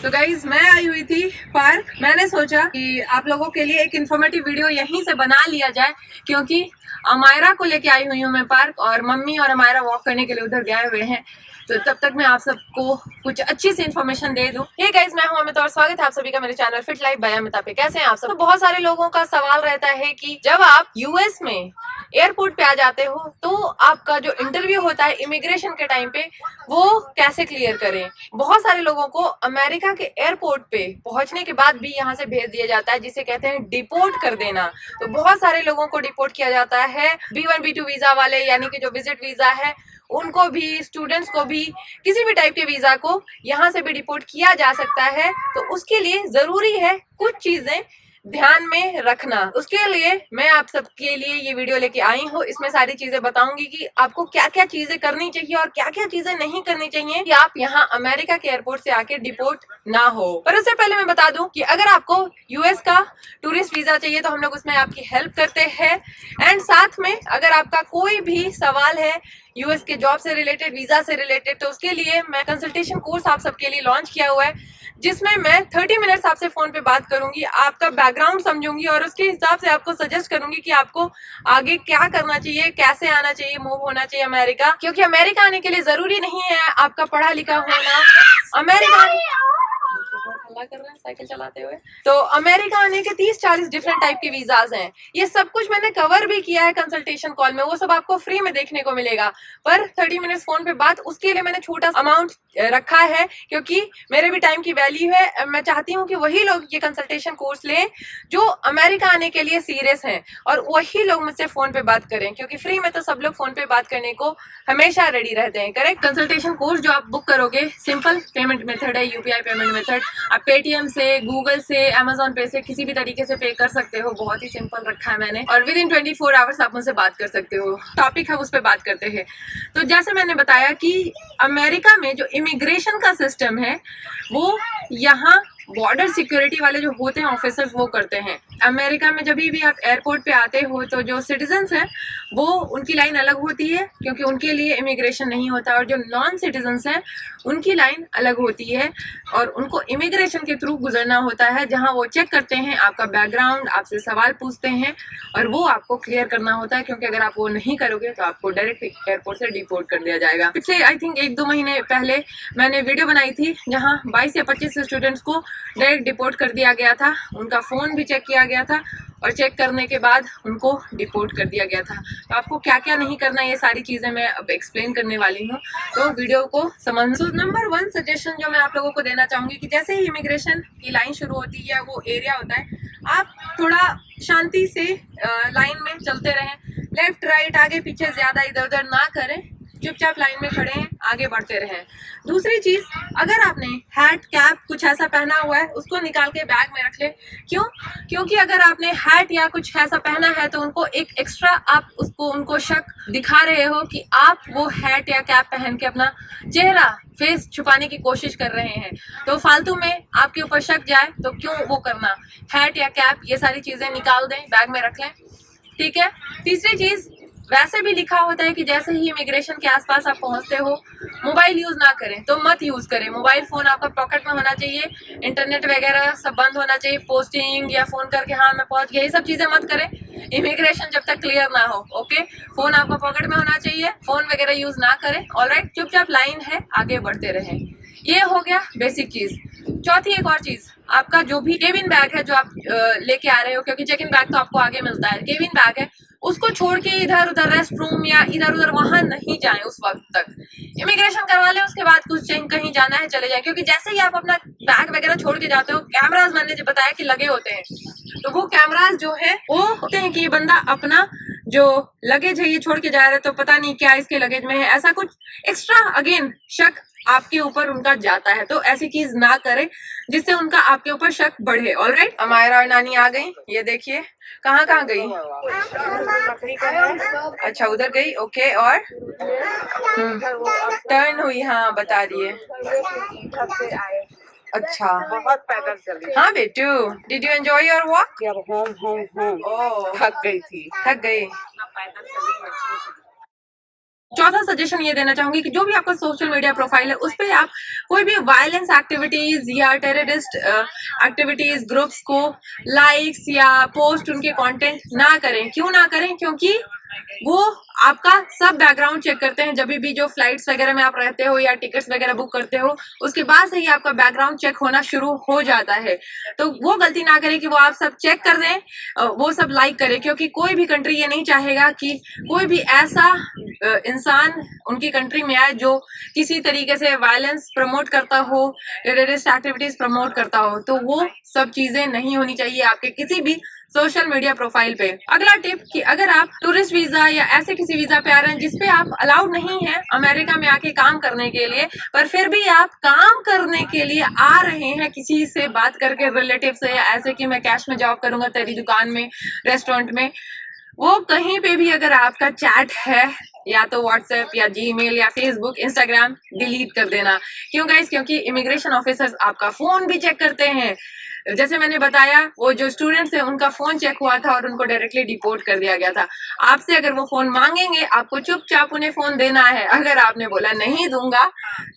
तो गाइज मैं आई हुई थी पार्क। मैंने सोचा कि आप लोगों के लिए एक इन्फॉर्मेटिव वीडियो यहीं से बना लिया जाए, क्योंकि अमायरा को लेके आई हुई हूँ मैं पार्क, और मम्मी और अमायरा वॉक करने के लिए उधर गए हुए हैं। तो तब तक मैं आप सबको कुछ अच्छी सी इन्फॉर्मेशन दे दूं। हे गाइस, मैं हूं अमित और स्वागत है आप सभी का मेरे channel fit life by Amita पे। कैसे हैं आप सब? तो बहुत सारे लोगों का सवाल रहता है कि जब आप यूएस में एयरपोर्ट पे आ जाते हो तो आपका जो इंटरव्यू होता है इमिग्रेशन के टाइम पे, वो कैसे क्लियर करें। बहुत सारे लोगों को अमेरिका के एयरपोर्ट पे पहुंचने के बाद भी यहाँ से भेज दिया जाता है, जिसे कहते हैं डिपोर्ट कर देना। तो बहुत सारे लोगों को डिपोर्ट किया जाता है। B1 B2 वीजा वाले, यानी कि जो विजिट वीजा है, उनको भी, स्टूडेंट्स को भी, किसी भी टाइप के वीजा को यहाँ से भी डिपोर्ट किया जा सकता है। तो उसके लिए जरूरी है कुछ चीजें ध्यान में रखना। उसके लिए मैं आप सबके लिए ये वीडियो लेके आई हूँ। इसमें सारी चीजें बताऊंगी कि आपको क्या क्या चीजें करनी चाहिए और क्या क्या चीजें नहीं करनी चाहिए कि आप यहाँ अमेरिका के एयरपोर्ट से आके डिपोर्ट ना हो। पर उससे पहले मैं बता दूं कि अगर आपको यूएस का टूरिस्ट वीजा चाहिए तो हम लोग उसमें आपकी हेल्प करते हैं। एंड साथ में अगर आपका कोई भी सवाल है यूएस के जॉब से रिलेटेड, वीजा से रिलेटेड, तो उसके लिए मैं कंसल्टेशन कोर्स आप सबके लिए लॉन्च किया हुआ है, जिसमें मैं 30 मिनट्स आपसे फोन पे बात करूंगी, आपका बैकग्राउंड समझूंगी और उसके हिसाब से आपको सजेस्ट करूंगी कि आपको आगे क्या करना चाहिए, कैसे आना चाहिए, मूव होना चाहिए अमेरिका। क्योंकि अमेरिका आने के लिए जरूरी नहीं है आपका पढ़ा लिखा होना। अमेरिका कर रहा है साइकिल चलाते हुए। तो अमेरिका आने के 30-40 डिफरेंट टाइप के वीजाज हैं। ये सब कुछ मैंने कवर भी किया है कंसल्टेशन कॉल में, वो सब आपको फ्री में देखने को मिलेगा। पर 30 मिनट्स फोन पे बात, उसके लिए मैंने छोटा अमाउंट रखा है, क्योंकि मेरे भी टाइम की वैल्यू है। मैं चाहती हूँ कि वही लोग ये कंसल्टेशन कोर्स लें जो अमेरिका आने के लिए सीरियस हैं, और वही लोग मुझसे फोन पे बात करें, क्योंकि फ्री में तो सब लोग फोन पे बात करने को हमेशा रेडी रहते हैं। करेक्ट। कंसल्टेशन कोर्स जो आप बुक करोगे, सिंपल पेमेंट मेथड है, यूपीआई पेमेंट मेथड। आप पेटीएम से, गूगल से, अमेजोन पे से, किसी भी तरीके से पे कर सकते हो। बहुत ही सिंपल रखा है मैंने, और विद इन 24 आवर्स आप मुझसे बात कर सकते हो। टॉपिक है उस पर बात करते हैं। तो जैसे मैंने बताया कि अमेरिका में जो इमिग्रेशन का सिस्टम है, वो यहाँ बॉर्डर सिक्योरिटी वाले जो होते हैं ऑफिसर्स, वो करते हैं। अमेरिका में जब भी आप एयरपोर्ट पे आते हो तो जो सिटीजन्स हैं वो, उनकी लाइन अलग होती है, क्योंकि उनके लिए इमिग्रेशन नहीं होता, और जो नॉन सिटीजन्स हैं उनकी लाइन अलग होती है, और उनको इमिग्रेशन के थ्रू गुजरना होता है, जहां वो चेक करते हैं आपका बैकग्राउंड, आपसे सवाल पूछते हैं, और वो आपको क्लियर करना होता है। क्योंकि अगर आप वो नहीं करोगे तो आपको डायरेक्ट एयरपोर्ट से डिपोर्ट कर दिया जाएगा। पिछले आई थिंक 1-2 महीने पहले मैंने वीडियो बनाई थी, जहाँ 22 या 25 स्टूडेंट्स को डायरेक्ट डिपोर्ट कर दिया गया था। उनका फोन भी चेक किया गया था, और चेक करने के बाद उनको डिपोर्ट कर दिया गया था। तो आपको क्या क्या नहीं करना, ये सारी चीजें मैं अब एक्सप्लेन करने वाली हूँ, तो वीडियो को समझ। तो नंबर 1 सजेशन जो मैं आप लोगों को देना चाहूंगी कि जैसे ही इमिग्रेशन की लाइन शुरू होती है, वो एरिया होता है, आप थोड़ा शांति से लाइन में चलते रहें। लेफ्ट राइट आगे पीछे ज्यादा इधर उधर ना करें, चुपचाप लाइन में खड़े हैं, आगे बढ़ते रहें। दूसरी चीज, अगर आपने हैट, कैप कुछ ऐसा पहना हुआ है, उसको निकाल के बैग में रख ले। क्यों? क्योंकि अगर आपने हैट या कुछ ऐसा पहना है तो उनको एक एक्स्ट्रा, आप उनको शक दिखा रहे हो कि आप वो हैट या कैप पहन के अपना चेहरा, फेस छुपाने की कोशिश कर रहे हैं। तो फालतू में आपके ऊपर शक जाए तो क्यों वो करना। हैट या कैप, ये सारी चीजें निकाल दें, बैग में रख लें, ठीक है। तीसरी चीज, वैसे भी लिखा होता है कि जैसे ही इमिग्रेशन के आसपास आप पहुंचते हो, मोबाइल यूज ना करें, तो मत यूज करें। मोबाइल फोन आपका पॉकेट में होना चाहिए, इंटरनेट वगैरह सब बंद होना चाहिए। पोस्टिंग या फोन करके हाँ मैं पहुंच गया, ये सब चीजें मत करें इमिग्रेशन जब तक क्लियर ना हो। ओके, फोन आपका पॉकेट में होना चाहिए, फोन वगैरह यूज ना करें। ऑलराइट, चुपचाप लाइन है, आगे बढ़ते रहें। ये हो गया बेसिक चीज। चौथी एक और चीज, आपका जो भी केबिन बैग है जो आप लेके आ रहे हो, क्योंकि चेक इन बैग तो आपको आगे मिलता है, केबिन बैग है, उसको छोड़ के इधर उधर रेस्ट रूम या इधर उधर वहां नहीं जाएं उस वक्त तक। इमिग्रेशन करवा लें, उसके बाद कुछ कहीं जाना है चले जाएं, क्योंकि जैसे ही आप अपना बैग वगैरह छोड़ के जाते हो, कैमराज मैंने जो बताया कि लगे होते हैं, तो वो कैमराज जो है वो होते हैं कि ये बंदा अपना जो लगेज है ये छोड़ के जा रहा है, तो पता नहीं क्या इसके लगेज में है, ऐसा कुछ एक्स्ट्रा अगेन शक आपके ऊपर उनका जाता है। तो ऐसी चीज ना करें जिससे उनका आपके ऊपर शक बढ़े। ऑलराइट, अमायरा और नानी आ गई, ये देखिए। कहाँ कहाँ गई? अच्छा, उधर गई। ओके, और टर्न हुई, हाँ बता रही है। अच्छा, बहुत पैदल चली। हाँ बेटू, did you enjoy your walk? Home oh, थक गई थी। थक गई। चौथा सजेशन ये देना चाहूंगी कि जो भी आपका सोशल मीडिया प्रोफाइल है उस पर आप कोई भी वायलेंस एक्टिविटीज या टेररिस्ट एक्टिविटीज ग्रुप्स को लाइक्स या पोस्ट उनके कंटेंट ना करें। क्यों ना करें? क्योंकि वो आपका सब बैकग्राउंड चेक करते हैं। जब भी जो फ्लाइट्स वगैरह में आप रहते हो या टिकट्स वगैरह बुक करते हो, उसके बाद से ही आपका बैकग्राउंड चेक होना शुरू हो जाता है। तो वो गलती ना करें कि वो आप सब चेक कर दें, वो सब लाइक करें, क्योंकि कोई भी कंट्री ये नहीं चाहेगा कि कोई भी ऐसा इंसान उनकी कंट्री में आए जो किसी तरीके से वायलेंस प्रमोट करता हो, टेररिस्ट एक्टिविटीज प्रमोट करता हो। तो वो सब चीजें नहीं होनी चाहिए आपके किसी भी सोशल मीडिया प्रोफाइल पे। अगला टिप कि अगर आप टूरिस्ट वीजा या ऐसे किसी वीजा पे आ रहे हैं जिसपे आप अलाउड नहीं है अमेरिका में आके काम करने के लिए, पर फिर भी आप काम करने के लिए आ रहे हैं किसी से बात करके, रिलेटिव से, या ऐसे कि मैं कैश में जॉब करूंगा तेरी दुकान में, रेस्टोरेंट में, वो कहीं पे भी अगर आपका चैट है या तो व्हाट्सएप या जीमेल या फेसबुक, इंस्टाग्राम डिलीट कर देना। क्यों गाइस? क्योंकि इमिग्रेशन ऑफिसर्स आपका फोन भी चेक करते हैं। जैसे मैंने बताया, वो जो स्टूडेंट्स हैं उनका फोन चेक हुआ था और उनको डायरेक्टली डिपोर्ट कर दिया गया था। आपसे अगर वो फोन मांगेंगे, आपको चुपचाप उन्हें फोन देना है। अगर आपने बोला नहीं दूंगा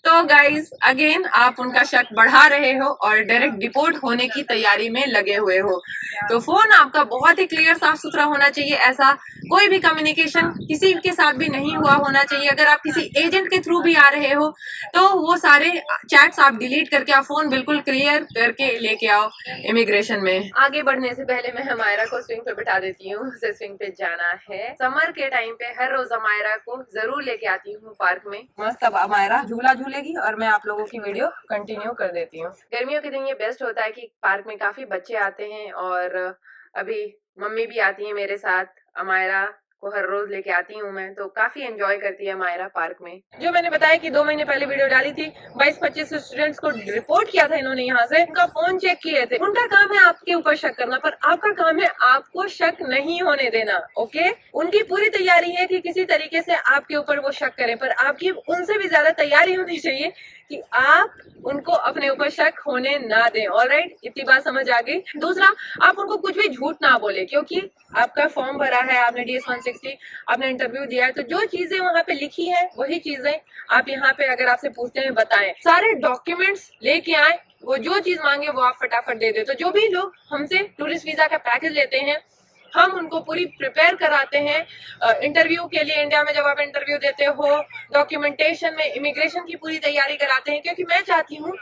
तो गाइस अगेन आप उनका शक बढ़ा रहे हो और डायरेक्ट डिपोर्ट होने की तैयारी में लगे हुए हो। तो फोन आपका बहुत ही क्लियर, साफ सुथरा होना चाहिए। ऐसा कोई भी कम्युनिकेशन किसी के साथ भी नहीं हुआ होना चाहिए। अगर आप किसी एजेंट के थ्रू भी आ रहे हो तो वो सारे चैट्स आप डिलीट करके आप फोन बिल्कुल क्लियर करके लेके आओ इमिग्रेशन में। आगे बढ़ने से पहले मैं हमायरा को स्विंग पे बिठा देती हूँ। उसे स्विंग पे जाना है। समर के टाइम पे हर रोज हमायरा को जरूर लेके आती हूँ पार्क में। मस्त अब हमायरा झूला झूलेगी और मैं आप लोगों की वीडियो कंटिन्यू कर देती हूँ। गर्मियों के दिन ये बेस्ट होता है कि पार्क में काफी बच्चे आते हैं और अभी मम्मी भी आती है मेरे साथ। अमायरा को हर रोज लेके आती हूँ मैं, तो काफी एंजॉय करती है अमायरा पार्क में। जो मैंने बताया कि 2 महीने पहले वीडियो डाली थी, 22-25 स्टूडेंट्स को रिपोर्ट किया था इन्होंने यहाँ से, उनका फोन चेक किए थे। उनका काम है आपके ऊपर शक करना, पर आपका काम है आपको शक नहीं होने देना। ओके, उनकी पूरी तैयारी है कि किसी तरीके से आपके ऊपर वो शक करें, पर आपकी उनसे भी ज्यादा तैयारी होनी चाहिए कि आप उनको अपने ऊपर शक होने ना दें। ऑलराइट, इतनी बात समझ आ गई। दूसरा, आप उनको कुछ भी झूठ ना बोले, क्योंकि आपका फॉर्म भरा है, आपने DS 160, आपने इंटरव्यू दिया है, तो जो चीजें वहाँ पे लिखी है वही चीजें आप यहाँ पे अगर आपसे पूछते हैं बताएं। सारे डॉक्यूमेंट्स लेके आए, वो जो चीज मांगे वो आप फटाफट दे दे। तो जो भी लोग हमसे टूरिस्ट वीजा का पैकेज लेते हैं, हम उनको पूरी प्रिपेयर कराते हैं इंटरव्यू के लिए। इंडिया में जब आप इंटरव्यू देते हो, डॉक्यूमेंटेशन में इमिग्रेशन की पूरी तैयारी कराते हैं, क्योंकि मैं चाहती हूँ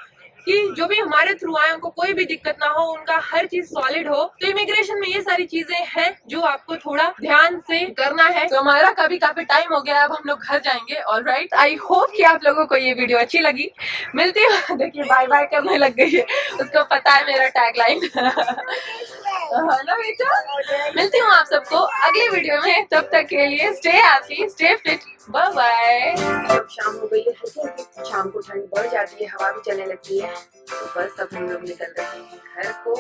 कि जो भी हमारे थ्रू आए उनको कोई भी दिक्कत ना हो, उनका हर चीज सॉलिड हो। तो इमिग्रेशन में ये सारी चीजें हैं जो आपको थोड़ा ध्यान से करना है। तो हमारा काफी टाइम हो गया, अब हम लोग घर जाएंगे। ऑलराइट, आई होप कि आप लोगों को ये वीडियो अच्छी लगी। मिलती हूँ, देखिए बाय बाय करने लग गई है, उसको पता है मेरा टैगलाइन है ना बेटा। मिलती हूँ आप सबको अगले वीडियो में, तब तक के लिए stay happy, stay fit, bye bye. अब शाम हो गई है, शाम को ठंड बढ़ जाती है, हवा भी चलने लगती है, तो बस अब हम लोग निकल रहे हैं घर को।